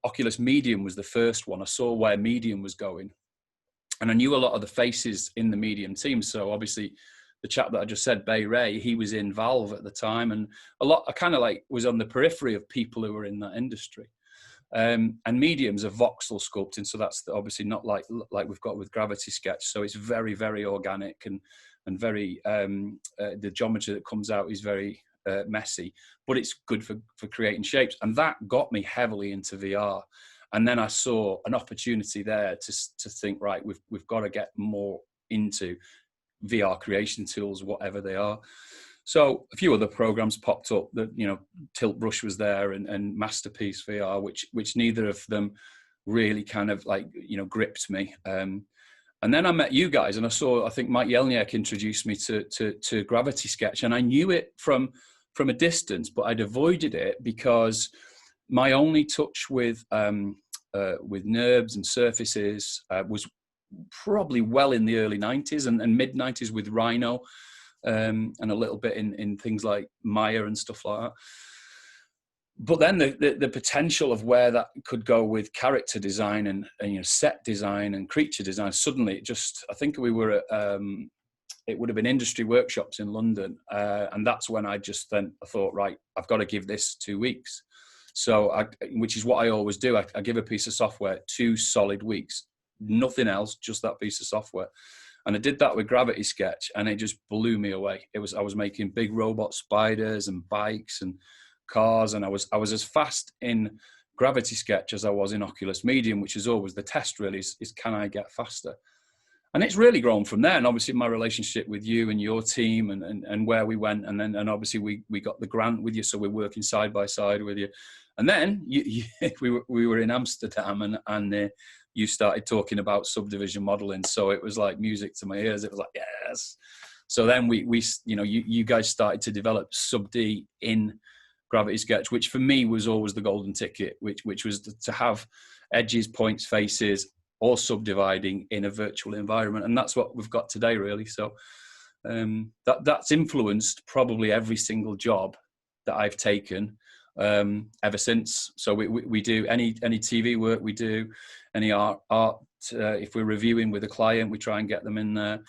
Oculus Medium was the first one. I saw where Medium was going, and I knew a lot of the faces in the Medium team. So obviously the chap that I just said, Bay Ray, he was in Valve at the time, and I kind of like was on the periphery of people who were in that industry. And Medium's a voxel sculpting, so that's obviously not like we've got with Gravity Sketch. So it's very, very organic and very the geometry that comes out is very messy, but it's good for creating shapes. And that got me heavily into VR. And then I saw an opportunity there to think, right, we've got to get more into VR creation tools, whatever they are. So a few other programs popped up that, you know, Tilt Brush was there and Masterpiece VR, which neither of them really kind of like, you know, gripped me. And then I met you guys, and I think Mike Jelniak introduced me to Gravity Sketch, and I knew it from a distance, but I'd avoided it because my only touch with NURBS and surfaces was probably well in the early 90s and mid 90s with Rhino, and a little bit in things like Maya and stuff like that. But then the potential of where that could go with character design and you know, set design and creature design, suddenly it just, I think we were at, it would have been industry workshops in London. And that's when I thought, right, I've got to give this 2 weeks. So which is what I always do. I give a piece of software 2 solid weeks, nothing else, just that piece of software. And I did that with Gravity Sketch, and it just blew me away. I was making big robot spiders and bikes and cars, and I was as fast in Gravity Sketch as I was in Oculus Medium, which is always the test really, is can I get faster? And it's really grown from there. And obviously my relationship with you and your team and where we went, and obviously we got the grant with you, so we're working side by side with you. And then we were in Amsterdam, and you started talking about subdivision modeling, so it was like music to my ears. It was like, yes. So then we you know, you guys started to develop sub-D in Gravity Sketch, which for me was always the golden ticket, which was to have edges, points, faces, all subdividing in a virtual environment. And that's what we've got today, really. So that's influenced probably every single job that I've taken ever since. So we do any TV work we do, any art. If we're reviewing with a client, we try and get them in there.